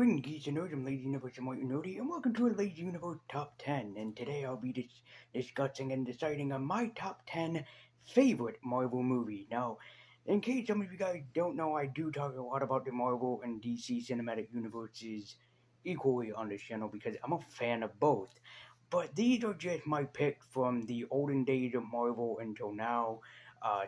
Greetings, geeks and nerds. I'm Lazy Universe and White Nerdy, and welcome to a Lazy Universe Top 10. And today I'll be discussing and deciding on my top 10 favorite Marvel movie. Now, in case some of you guys don't know, I do talk a lot about the Marvel and DC cinematic universes equally on this channel because I'm a fan of both. But these are just my picks from the olden days of Marvel until now.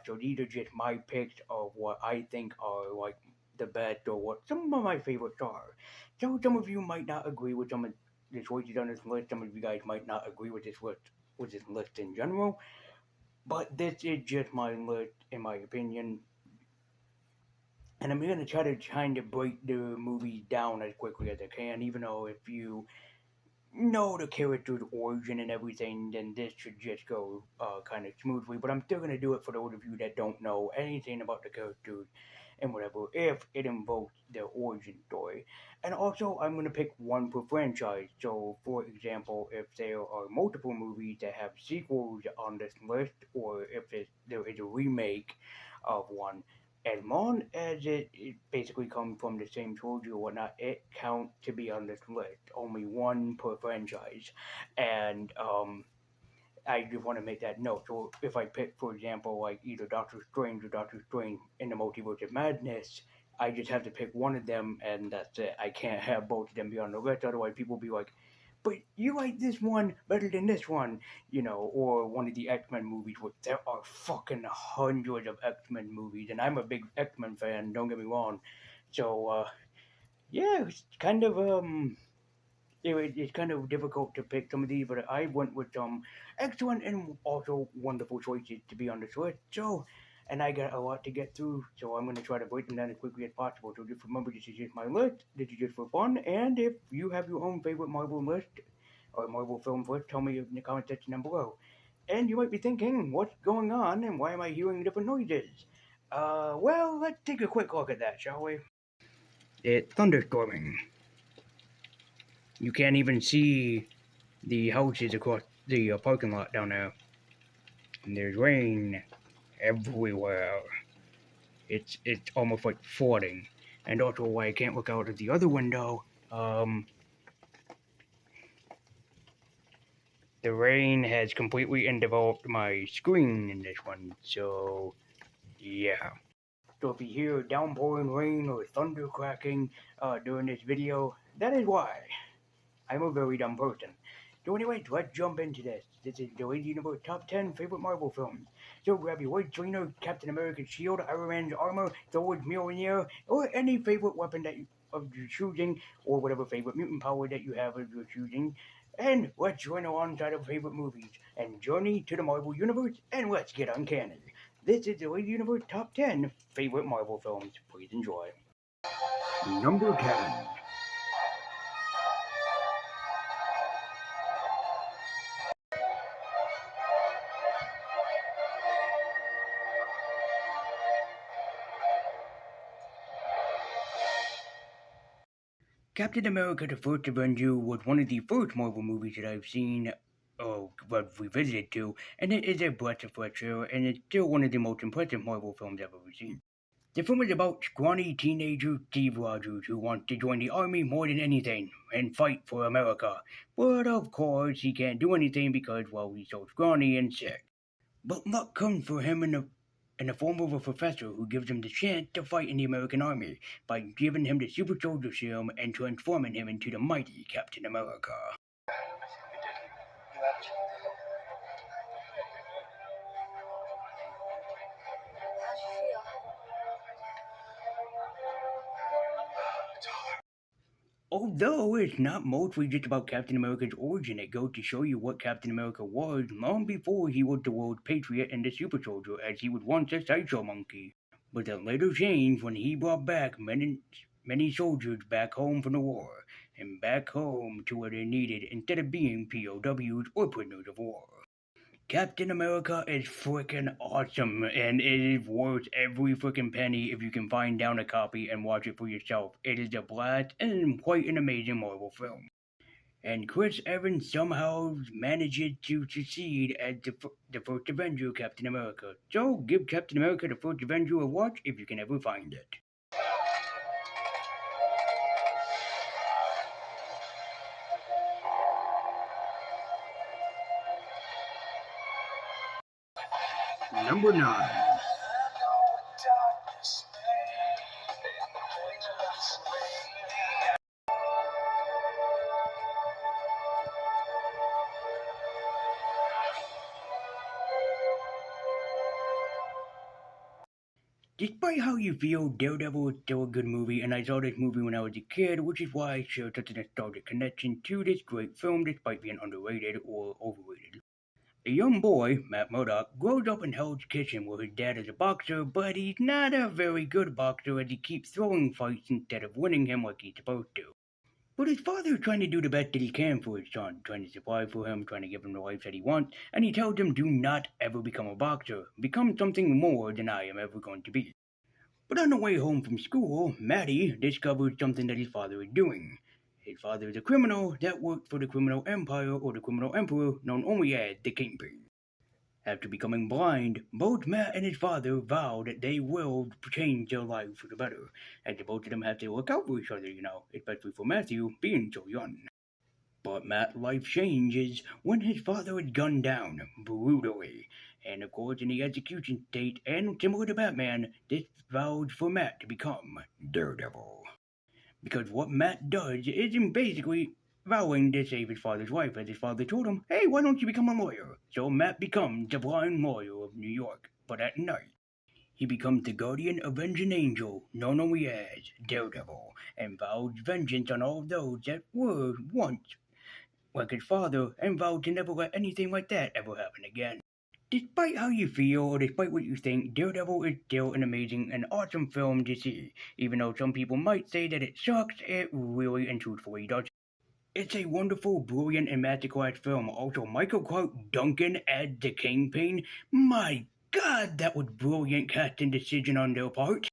So these are just my picks of what I think are like the best or what some of my favorites are. So some of you might not agree with some of the choices on this list. Some of you guys might not agree with this list in general. But this is just my list, in my opinion. And I'm gonna try to kind of break the movie down as quickly as I can, even though if you know the character's origin and everything, then this should just go kind of smoothly. But I'm still gonna do it for those of you that don't know anything about the characters and whatever, if it involves their origin story. And also, I'm gonna pick one per franchise. So, for example, if there are multiple movies that have sequels on this list, or if there is a remake of one, as long as it basically comes from the same trilogy or whatnot, it counts to be on this list. Only one per franchise. And I just want to make that note. So if I pick, for example, like either Doctor Strange or Doctor Strange in the Multiverse of Madness, I just have to pick one of them, and that's it. I can't have both of them be on the list. Otherwise, people will be like, "But you like this one better than this one," or one of the X Men movies. Which there are fucking hundreds of X Men movies, and I'm a big X Men fan. Don't get me wrong. So yeah, it's kind of it's kind of difficult to pick some of these, but I went with some excellent and also wonderful choices to be on this list. So, and I got a lot to get through, so I'm going to try to break them down as quickly as possible. So just remember, this is just my list. This is just for fun. And if you have your own favorite Marvel list or Marvel film list, tell me in the comment section down below. And you might be thinking, what's going on and why am I hearing different noises? Well, let's take a quick look at that, shall we? It's thunderstorming. You can't even see the houses across the parking lot down there. And there's rain everywhere. It's almost like flooding. And also why I can't look out of the other window, the rain has completely enveloped my screen in this one. So yeah. So if you hear downpouring rain or thunder cracking during this video, that is why. I'm a very dumb person. So anyways, let's jump into this. This is the Lazy Universe Top 10 Favorite Marvel Films. So grab your white trainer, Captain America's shield, Iron Man's armor, Thor's Mjolnir, or any favorite weapon of your choosing, or whatever favorite mutant power that you have of your choosing. And let's join alongside our favorite movies and journey to the Marvel Universe, and let's get uncanny. This is the Lazy Universe Top 10 Favorite Marvel Films. Please enjoy. Number 10. Captain America the First Avenger was one of the first Marvel movies that I've seen, revisited to, and it is a breath of fresh air, and it's still one of the most impressive Marvel films I've ever seen. The film is about scrawny teenager Steve Rogers who wants to join the army more than anything and fight for America. But of course, he can't do anything because, well, he's so scrawny and sick. But luck comes for him in the form of a professor who gives him the chance to fight in the American Army by giving him the super soldier serum and transforming him into the mighty Captain America. Although it's not mostly just about Captain America's origin, it goes to show you what Captain America was long before he was the world's patriot and the super soldier, as he was once a sideshow monkey. But that later changed when he brought back many soldiers back home from the war, and back home to where they needed instead of being POWs or prisoners of war. Captain America is freaking awesome, and it is worth every freaking penny if you can find down a copy and watch it for yourself. It is a blast and quite an amazing Marvel film. And Chris Evans somehow manages to succeed as the first Avenger, Captain America. So give Captain America the First Avenger a watch if you can ever find it. Number 9. Despite how you feel, Daredevil is still a good movie, and I saw this movie when I was a kid, which is why I share such a nostalgic connection to this great film despite being underrated or overrated. A young boy, Matt Murdock, grows up in Hell's Kitchen where his dad is a boxer, but he's not a very good boxer as he keeps throwing fights instead of winning him like he's supposed to. But his father is trying to do the best that he can for his son, trying to survive for him, trying to give him the life that he wants, and he tells him do not ever become a boxer. Become something more than I am ever going to be. But on the way home from school, Matty discovers something that his father is doing. His father is a criminal that worked for the criminal empire or the criminal emperor known only as the Kingpin. After becoming blind, both Matt and his father vow that they will change their lives for the better, as both of them have to look out for each other, especially for Matthew being so young. But Matt's life changes when his father is gunned down brutally. And of course, in the execution state, and similar to Batman, this vows for Matt to become Daredevil. Because what Matt does is basically vowing to save his father's life, as his father told him, hey, why don't you become a lawyer? So Matt becomes the blind lawyer of New York, but at night. He becomes the guardian avenging angel, known only as Daredevil, and vows vengeance on all those that were once like his father, and vowed to never let anything like that ever happen again. Despite how you feel or despite what you think, Daredevil is still an amazing and awesome film to see. Even though some people might say that it sucks, it really and truthfully does. It's a wonderful, brilliant, and masterclass film. Also, Michael Clark Duncan as the Kingpin. My God, that was brilliant casting decision on their part.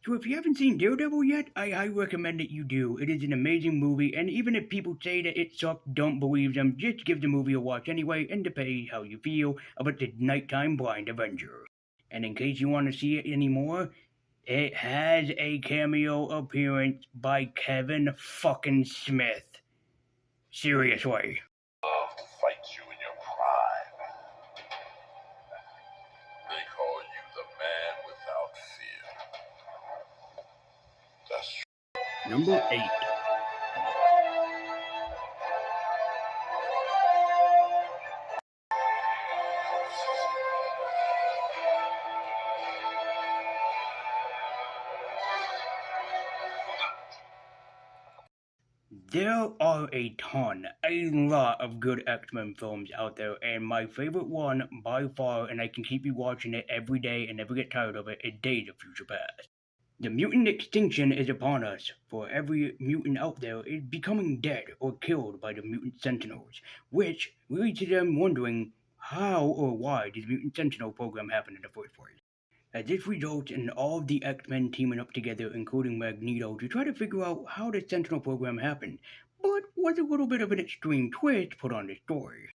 So if you haven't seen Daredevil yet, I highly recommend that you do. It is an amazing movie, and even if people say that it sucks, don't believe them. Just give the movie a watch anyway, and depend how you feel about the nighttime blind Avenger. And in case you want to see it anymore, it has a cameo appearance by Kevin fucking Smith. Seriously. Love to fight you in your prime. They call you the man without fear. That's true. Number 8. There are a lot of good X-Men films out there, and my favorite one by far, and I can keep you watching it every day and never get tired of it, is Days of Future Past. The mutant extinction is upon us, for every mutant out there is becoming dead or killed by the mutant sentinels, which leads to them wondering how or why did the mutant sentinel program happen in the first place. As this results in all of the X-Men teaming up together, including Magneto, to try to figure out how the Sentinel program happened, but with a little bit of an extreme twist put on the story.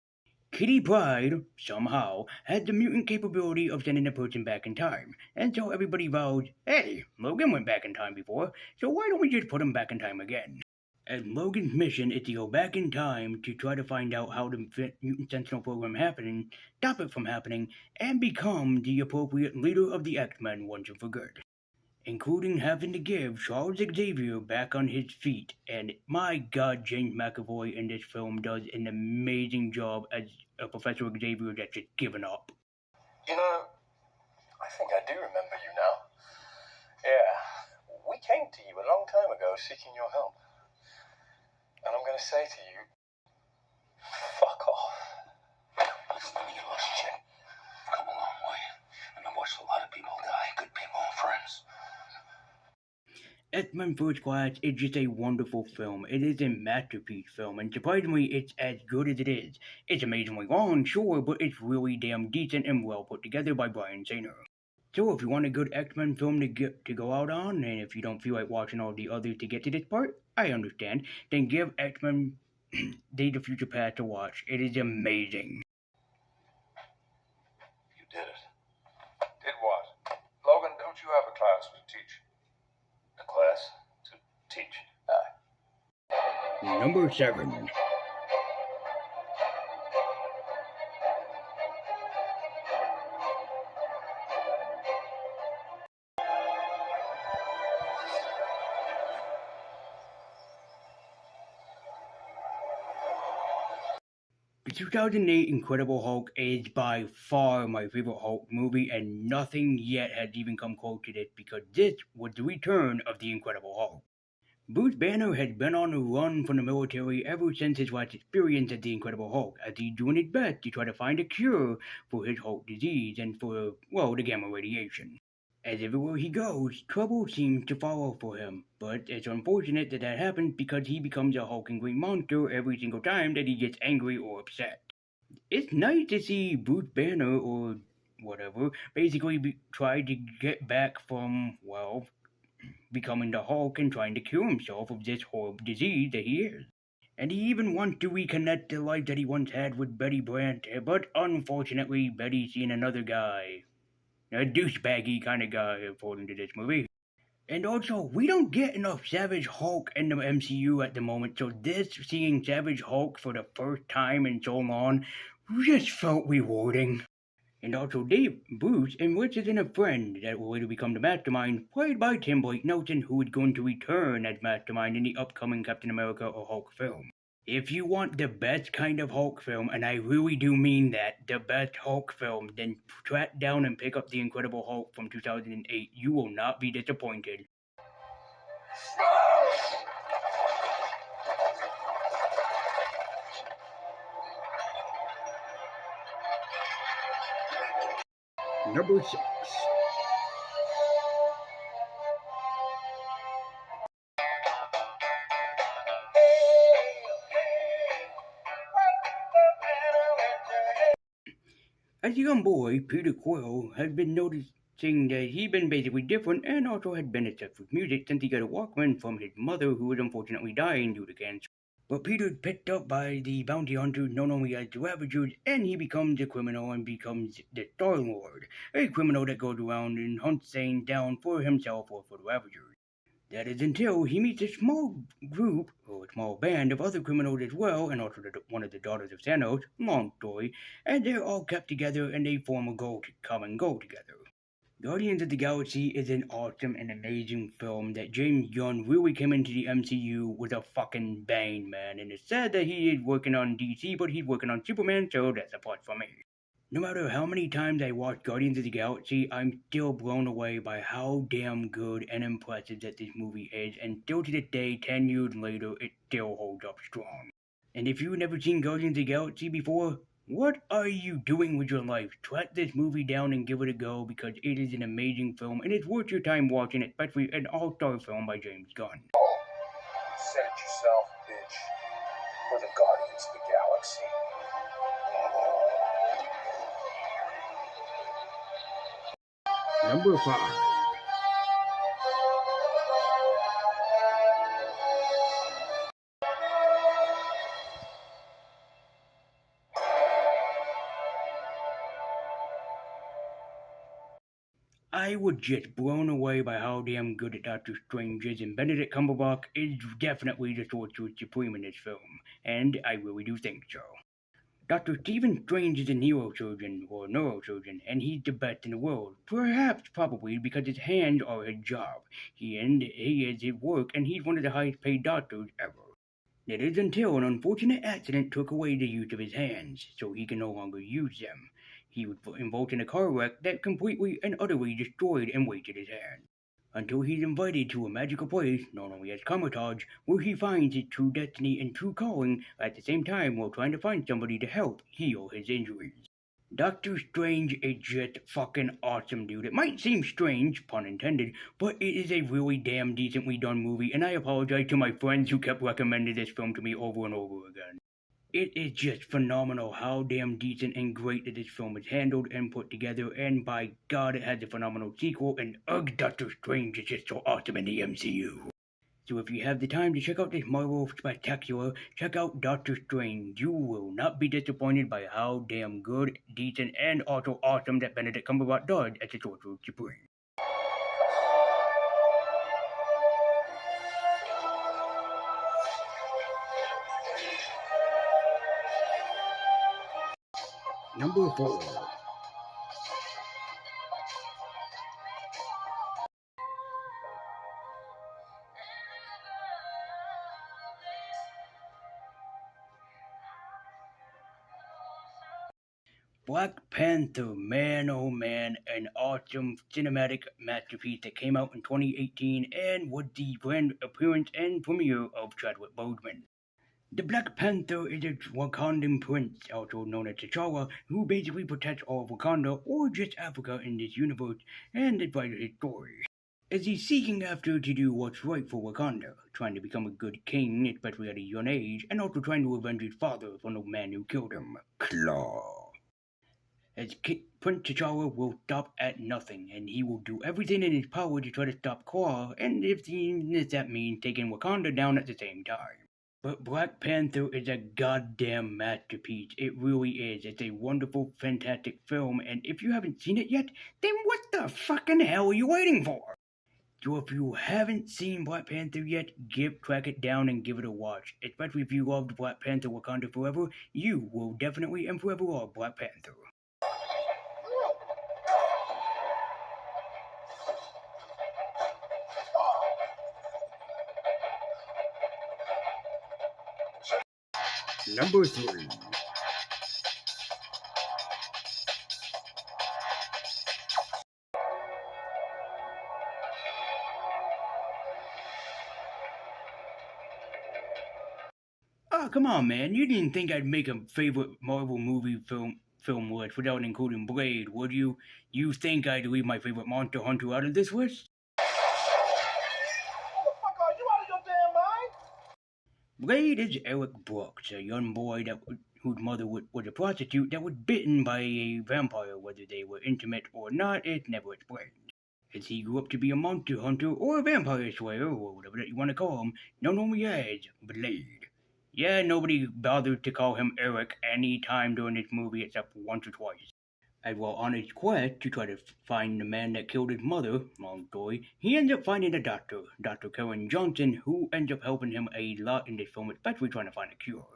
Kitty Pryde, somehow, had the mutant capability of sending a person back in time, and so everybody vows, hey, Logan went back in time before, so why don't we just put him back in time again? And Logan's mission is to go back in time to try to find out how the Mutant Sentinel program happened, stop it from happening, and become the appropriate leader of the X-Men once and for good. Including having to give Charles Xavier back on his feet, and my God, James McAvoy in this film does an amazing job as a Professor Xavier that's just given up. You know, I think I do remember you now. Yeah, we came to you a long time ago seeking your help. And I'm going to say to you, fuck off. Listen to me, you lost shit. I've come a long way, and I've watched a lot of people die. Good people and friends. X-Men First Class is just a wonderful film. It is a masterpiece film, and surprisingly, it's as good as it is. It's amazingly long, sure, but it's really damn decent and well put together by Brian Singer. So if you want a good X-Men film to go out on, and if you don't feel like watching all the others to get to this part, I understand, then give X-Men Days of Future Past a watch. It is amazing. You did it. Did what? Logan, don't you have a class to teach? A class to teach? Aye. Number 7. 2008 Incredible Hulk is by far my favorite Hulk movie, and nothing yet has even come close to this because this was the return of the Incredible Hulk. Bruce Banner has been on a run from the military ever since his last experience as the Incredible Hulk, as he's doing his best to try to find a cure for his Hulk disease and for, well, the gamma radiation. As everywhere he goes, trouble seems to follow for him, but it's unfortunate that that happens because he becomes a hulking green monster every single time that he gets angry or upset. It's nice to see Bruce Banner or whatever basically try to get back from, well, becoming the Hulk and trying to cure himself of this horrible disease that he is. And he even wants to reconnect the life that he once had with Betty Brant, but unfortunately, Betty's seeing another guy. A douchebaggy kind of guy, according to this movie. And also, we don't get enough Savage Hulk in the MCU at the moment, so this seeing Savage Hulk for the first time in so long just felt rewarding. And also, Dave Bruce enlists in a friend that will later become the Mastermind, played by Tim Blake Nelson, who is going to return as Mastermind in the upcoming Captain America or Hulk film. If you want the best kind of Hulk film, and I really do mean that, the best Hulk film, then track down and pick up The Incredible Hulk from 2008. You will not be disappointed. Number 6. As a young boy, Peter Quill has been noticing that he'd been basically different and also had been obsessed with music since he got a Walkman from his mother who was unfortunately dying due to cancer. But Peter's picked up by the bounty hunters known only as the Ravagers, and he becomes a criminal and becomes the Star-Lord, a criminal that goes around and hunts things down for himself or for the Ravagers. That is until he meets a small group, or a small band of other criminals as well, and also one of the daughters of Thanos, long story, and they're all kept together and they form a common goal together. Guardians of the Galaxy is an awesome and amazing film that James Gunn really came into the MCU with a fucking bang, man, and it's sad that he is working on DC, but he's working on Superman, so that's a plus for me. No matter how many times I watch Guardians of the Galaxy, I'm still blown away by how damn good and impressive that this movie is, and still to this day, 10 years later, it still holds up strong. And if you've never seen Guardians of the Galaxy before, what are you doing with your life? Track this movie down and give it a go because it is an amazing film and it's worth your time watching, especially an all-star film by James Gunn. Said it yourself, bitch. We're the Guardians of the Galaxy. Number 5. I was just blown away by how damn good Doctor Strange is, and Benedict Cumberbatch is definitely the Sorcerer Supreme in this film, and I really do think so. Dr. Stephen Strange is a neurosurgeon, or neurosurgeon, and he's the best in the world. Perhaps, probably, because his hands are his job. He is his work, and he's one of the highest paid doctors ever. It is until an unfortunate accident took away the use of his hands, so he can no longer use them. He was involved in a car wreck that completely and utterly destroyed and wasted his hands. Until he's invited to a magical place, known only as Comertage, where he finds his true destiny and true calling, at the same time while trying to find somebody to help heal his injuries. Doctor Strange is just fucking awesome, dude. It might seem strange, pun intended, but it is a really damn decently done movie, and I apologize to my friends who kept recommending this film to me over and over again. It is just phenomenal how damn decent and great that this film is handled and put together, and by God, it has a phenomenal sequel, and ugh, Doctor Strange is just so awesome in the MCU. So if you have the time to check out this Marvel spectacular, check out Doctor Strange. You will not be disappointed by how damn good, decent, and also awesome that Benedict Cumberbatch does as the Sorcerer Supreme. Number 4. Black Panther, man oh man, an awesome cinematic masterpiece that came out in 2018 and was the grand appearance and premiere of Chadwick Boseman. The Black Panther is a Wakandan prince, also known as T'Challa, who basically protects all of Wakanda or just Africa in this universe, and advises his story. As he's seeking after to do what's right for Wakanda, trying to become a good king, especially at a young age, and also trying to avenge his father from the man who killed him, Claw. Prince T'Challa will stop at nothing, and he will do everything in his power to try to stop Claw, and if that means taking Wakanda down at the same time. But Black Panther is a goddamn masterpiece. It really is. It's a wonderful, fantastic film, and if you haven't seen it yet, then what the fucking hell are you waiting for? So if you haven't seen Black Panther yet, track it down and give it a watch. Especially if you loved Black Panther Wakanda Forever, you will definitely and forever love Black Panther. Number 3. Oh, come on, man. You didn't think I'd make a favorite Marvel movie film list without including Blade, would you? You think I'd leave my favorite Monster Hunter out of this list? Who the fuck are you out of your damn mind? Blade is Eric Brooks, a young boy whose mother was a prostitute that was bitten by a vampire. Whether they were intimate or not, it's never explained. As he grew up to be a monster hunter or a vampire slayer, or whatever that you want to call him, known only as Blade. Yeah, nobody bothered to call him Eric any time during this movie except once or twice. And while on his quest to try to find the man that killed his mother, long story, he ends up finding a doctor, Dr. Karen Johnson, who ends up helping him a lot in this film, especially trying to find a cure.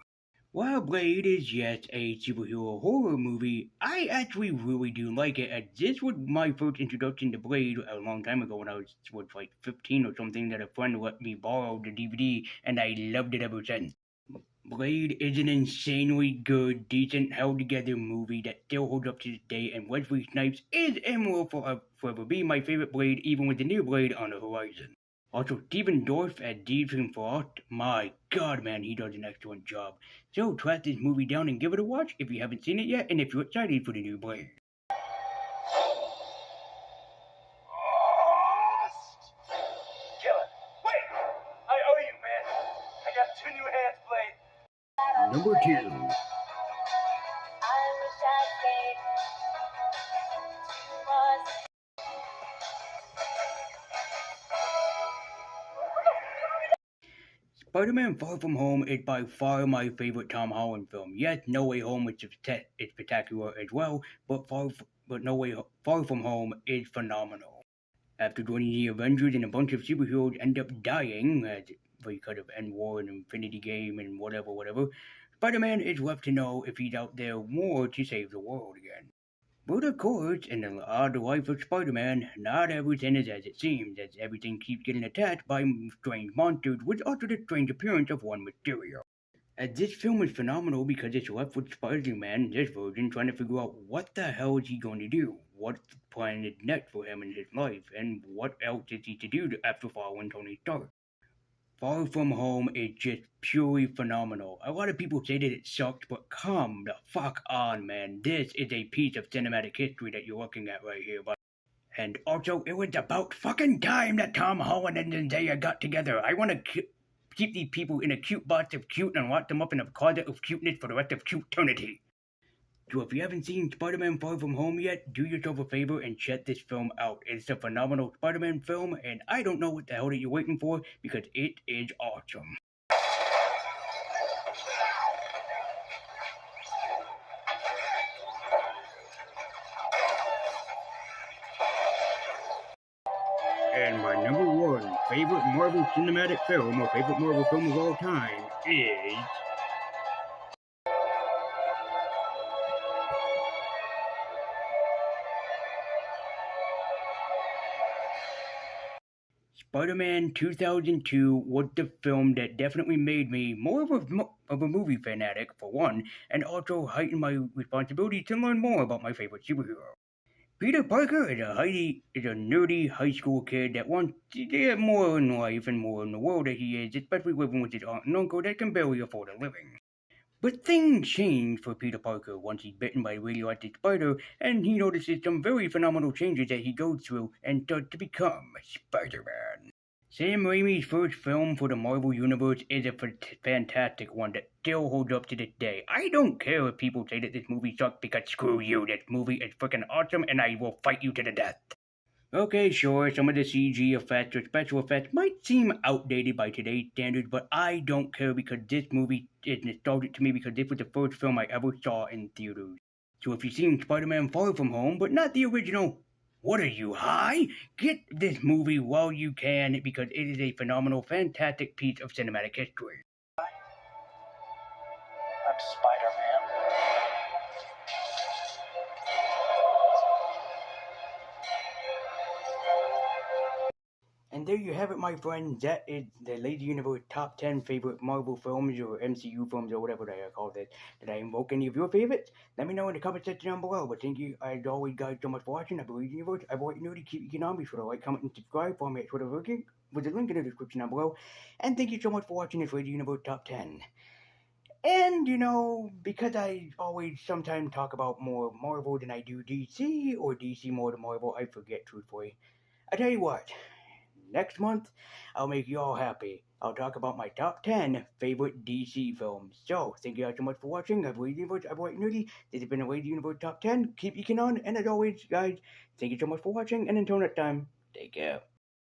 While Blade is yet a superhero horror movie, I actually really do like it, as this was my first introduction to Blade a long time ago when I was like 15 or something, that a friend let me borrow the DVD, and I loved it ever since. Blade is an insanely good, decent, held-together movie that still holds up to this day, and Wesley Snipes is and will forever be my favorite Blade, even with the new Blade on the horizon. Also, Stephen Dorff as Deacon Frost, my god man, he does an excellent job. So track this movie down and give it a watch if you haven't seen it yet, and if you're excited for the new Blade. Killer. Wait! I owe you, man. I got 2 new hands, Blade. Number 2. I wish I stayed too much. Spider-Man Far From Home is by far my favorite Tom Holland film. Yes, No Way Home is spectacular as well, but Far From Home is phenomenal. After joining the Avengers and a bunch of superheroes end up dying, because of End War and Infinity Game and whatever, Spider-Man is left to know if he's out there more to save the world again. But of course, in the odd life of Spider-Man, not everything is as it seems, as everything keeps getting attacked by strange monsters, which alter the strange appearance of one Mysterio. As this film is phenomenal because it's left with Spider-Man, this version, trying to figure out what the hell is he going to do, what's the plan is next for him in his life, and what else is he to do after following Tony Stark. Far From Home is just purely phenomenal. A lot of people say that it sucked, but come the fuck on, man. This is a piece of cinematic history that you're looking at right here. And also, it was about fucking time that Tom Holland and Zendaya got together. I want to keep these people in a cute box of cute and lock them up in a closet of cuteness for the rest of eternity. So if you haven't seen Spider-Man Far From Home yet, do yourself a favor and check this film out. It's a phenomenal Spider-Man film, and I don't know what the hell that you're waiting for, because it is awesome. And my number 1 favorite Marvel cinematic film, or favorite Marvel film of all time, is Spider-Man 2002 was the film that definitely made me more of a movie fanatic, for one, and also heightened my responsibility to learn more about my favorite superhero. Peter Parker is a nerdy high school kid that wants to get more in life and more in the world that he is, especially living with his aunt and uncle that can barely afford a living. But things change for Peter Parker once he's bitten by a radioactive spider, and he notices some very phenomenal changes that he goes through and starts to become Spider-Man. Sam Raimi's first film for the Marvel Universe is a fantastic one that still holds up to this day. I don't care if people say that this movie sucks because screw you, this movie is freaking awesome and I will fight you to the death. Okay, sure, some of the CG effects or special effects might seem outdated by today's standards, but I don't care because this movie is nostalgic to me because this was the first film I ever saw in theaters. So if you've seen Spider-Man Far From Home, but not the original, what are you, high? Get this movie while you can because it is a phenomenal, fantastic piece of cinematic history. I'm Spider-Man. And there you have it, my friends. That is the Lazy Universe top 10 favorite Marvel films or MCU films or whatever they are called. Did I invoke any of your favorites? Let me know in the comment section down below. But thank you, as always, guys, so much for watching. I believe in Universe. I want you to keep your on. Be sure to like, comment, and subscribe. Follow me at Twitter working with the link in the description down below. And thank you so much for watching this Lazy Universe top 10. And, because I always sometimes talk about more Marvel than I do DC, or DC more than Marvel, I forget, truthfully. I tell you what, next month, I'll make you all happy. I'll talk about my top 10 favorite DC films. So, thank you all so much for watching. I've Lazy Universe, I've White Nerdy. This has been a Lazy Universe top 10. Keep eking on, and as always, guys, thank you so much for watching, and until next time, take care.